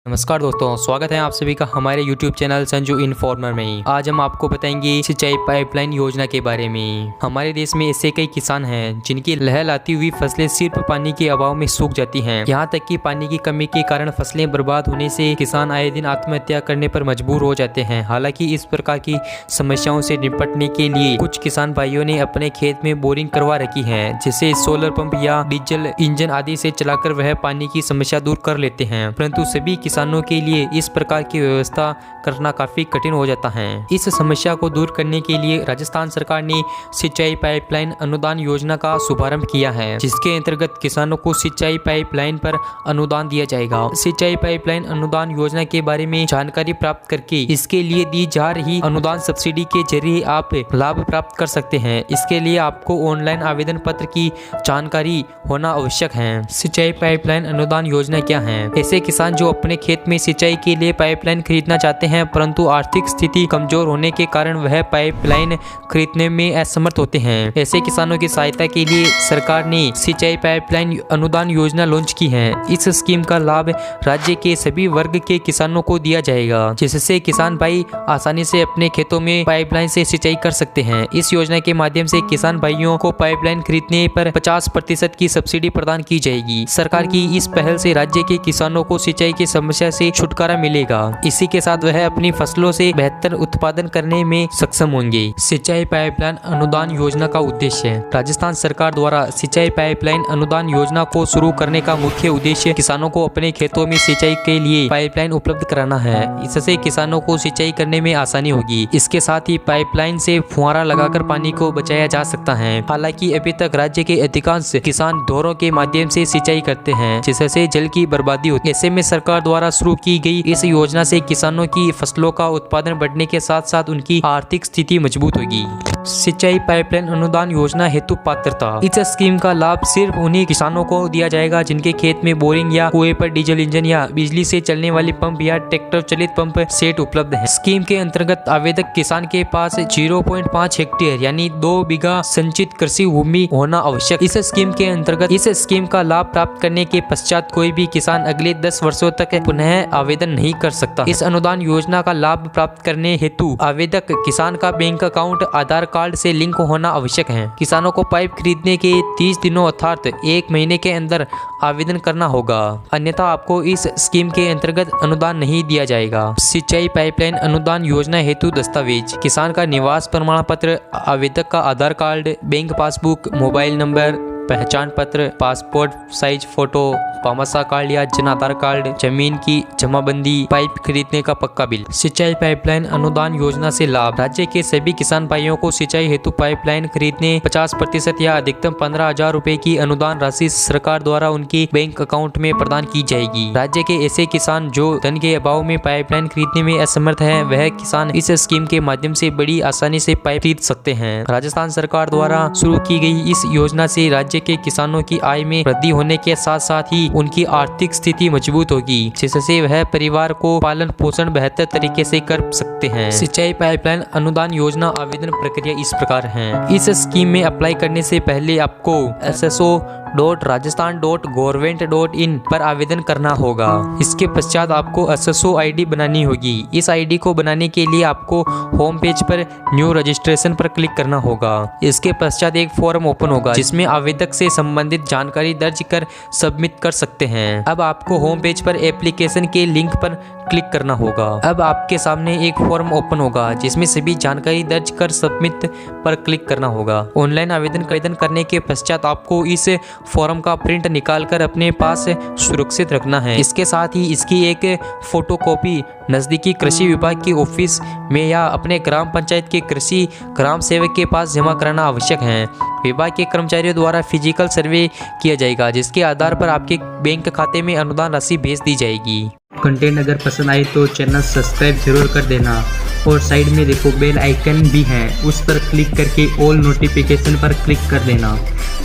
नमस्कार दोस्तों, स्वागत है आप सभी का हमारे YouTube चैनल संजू इन्फॉर्मर में। आज हम आपको बताएंगे सिंचाई पाइपलाइन योजना के बारे में। हमारे देश में ऐसे कई किसान हैं जिनकी लहलहाती हुई फसलें सिर्फ पानी के अभाव में सूख जाती हैं। यहाँ तक कि पानी की कमी के कारण फसलें बर्बाद होने से किसान आए दिन आत्महत्या करने पर मजबूर हो जाते हैं। हालांकि इस प्रकार की समस्याओं से निपटने के लिए कुछ किसान भाइयों ने अपने खेत में बोरिंग करवा रखी है, जिससे सोलर पंप या डीजल इंजन आदि से चलाकर वह पानी की समस्या दूर कर लेते हैं। परंतु सभी किसानों के लिए इस प्रकार की व्यवस्था करना काफी कठिन हो जाता है। इस समस्या को दूर करने के लिए राजस्थान सरकार ने सिंचाई पाइपलाइन अनुदान योजना का शुभारंभ किया है, जिसके अंतर्गत किसानों को सिंचाई पाइपलाइन पर अनुदान दिया जाएगा। सिंचाई पाइपलाइन अनुदान योजना के बारे में जानकारी प्राप्त करके इसके लिए दी जा रही अनुदान सब्सिडी के जरिए आप लाभ प्राप्त कर सकते हैं। इसके लिए आपको ऑनलाइन आवेदन पत्र की जानकारी होना आवश्यक है। सिंचाई पाइपलाइन अनुदान योजना क्या है? ऐसे किसान जो अपने खेत में सिंचाई के लिए पाइपलाइन खरीदना चाहते हैं, परंतु आर्थिक स्थिति कमजोर होने के कारण वह पाइपलाइन खरीदने में असमर्थ होते हैं। ऐसे किसानों की सहायता के लिए सरकार ने सिंचाई पाइपलाइन अनुदान योजना लॉन्च की है। इस स्कीम का लाभ राज्य के सभी वर्ग के किसानों को दिया जाएगा, जिससे किसान भाई आसानी से अपने खेतों में पाइपलाइन से सिंचाई कर सकते हैं। इस योजना के माध्यम से किसान भाइयों को पाइपलाइन खरीदने पर 50% की सब्सिडी प्रदान की जाएगी। सरकार की इस पहल से राज्य के किसानों को सिंचाई की समस्या से छुटकारा मिलेगा। इसी के साथ वह अपनी फसलों से बेहतर उत्पादन करने में सक्षम होंगे। सिंचाई पाइपलाइन अनुदान योजना का उद्देश्य है। राजस्थान सरकार द्वारा सिंचाई पाइपलाइन अनुदान योजना को शुरू करने का मुख्य उद्देश्य किसानों को अपने खेतों में सिंचाई के लिए पाइपलाइन उपलब्ध कराना है। इससे किसानों को सिंचाई करने में आसानी होगी। इसके साथ ही पाइपलाइन से फुहारा लगाकर पानी को बचाया जा सकता है। हालांकि अभी तक राज्य के अधिकांश किसान ढोरों के माध्यम से सिंचाई करते हैं, जिससे जल की बर्बादी होती है। ऐसे में सरकार द्वारा शुरू की गई इस योजना से किसानों की फसलों का उत्पादन बढ़ने के साथ साथ उनकी आर्थिक स्थिति मजबूत होगी। सिंचाई पाइपलाइन अनुदान योजना हेतु पात्रता। इस स्कीम का लाभ सिर्फ उन्हीं किसानों को दिया जाएगा जिनके खेत में बोरिंग या कुएं पर डीजल इंजन या बिजली से चलने वाली पंप या ट्रैक्टर चलित पंप सेट उपलब्ध है। स्कीम के अंतर्गत आवेदक किसान के पास 0.5 हेक्टेयर यानी 2 बीघा संचित कृषि भूमि होना आवश्यक। इस स्कीम के अंतर्गत इस स्कीम का लाभ प्राप्त करने के पश्चात कोई भी किसान अगले 10 वर्षों तक पुनः आवेदन नहीं कर सकता। इस अनुदान योजना का लाभ प्राप्त करने हेतु आवेदक किसान का बैंक अकाउंट आधार कार्ड से लिंक होना आवश्यक है। किसानों को पाइप खरीदने के 30 दिनों अर्थात 1 महीने के अंदर आवेदन करना होगा, अन्यथा आपको इस स्कीम के अंतर्गत अनुदान नहीं दिया जाएगा। सिंचाई पाइपलाइन अनुदान योजना हेतु दस्तावेज। किसान का निवास प्रमाण पत्र, आवेदक का Aadhaar card, bank passbook, mobile number, पहचान पत्र, पासपोर्ट साइज फोटो, पामासा कार्ड या जन आधार कार्ड, जमीन की जमाबंदी, पाइप खरीदने का पक्का बिल। सिंचाई पाइपलाइन अनुदान योजना से लाभ। राज्य के सभी किसान भाइयों को सिंचाई हेतु पाइपलाइन खरीदने 50% या अधिकतम 15,000 रुपए की अनुदान राशि सरकार द्वारा उनके बैंक अकाउंट में प्रदान की जाएगी। राज्य के ऐसे किसान जो धन के अभाव में पाइपलाइन खरीदने में असमर्थ हैं, वह किसान इस स्कीम के माध्यम से बड़ी आसानी से पाइप खरीद सकते हैं। राजस्थान सरकार द्वारा शुरू की गई इस योजना से राज्य के किसानों की आय में वृद्धि होने के साथ साथ ही उनकी आर्थिक स्थिति मजबूत होगी, जिससे वह परिवार को पालन पोषण बेहतर तरीके से कर सकते हैं। सिंचाई पाइपलाइन अनुदान योजना आवेदन प्रक्रिया इस प्रकार है। इस स्कीम में अप्लाई करने से पहले आपको sso.rajasthan.government.in पर आवेदन करना होगा। इसके पश्चात आपको SSO ID बनानी होगी। इस ID को बनाने के लिए आपको होम पेज पर न्यू रजिस्ट्रेशन पर क्लिक करना होगा। इसके पश्चात एक फॉर्म ओपन होगा, जिसमें आवेदक से संबंधित जानकारी दर्ज कर सबमिट कर सकते हैं। अब आपको होम पेज पर एप्लीकेशन के लिंक पर क्लिक करना होगा। अब आपके सामने एक फॉर्म ओपन होगा, जिसमें सभी जानकारी दर्ज कर सबमिट पर क्लिक करना होगा। ऑनलाइन आवेदन करने के पश्चात आपको इस फॉर्म का प्रिंट निकालकर अपने पास सुरक्षित रखना है। इसके साथ ही इसकी एक फोटोकॉपी नजदीकी कृषि विभाग के ऑफिस में या अपने ग्राम पंचायत के कृषि ग्राम सेवक के पास जमा कराना आवश्यक है। विभाग के कर्मचारियों द्वारा फिजिकल सर्वे किया जाएगा, जिसके आधार पर आपके बैंक खाते में अनुदान राशि भेज दी जाएगी। कंटेंट अगर पसंद आए तो चैनल सब्सक्राइब जरूर कर देना और साइड में देखो बेल आइकन भी है, उस पर क्लिक करके ऑल नोटिफिकेशन पर क्लिक कर देना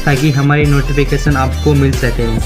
ताकि हमारी नोटिफिकेशन आपको मिल सके।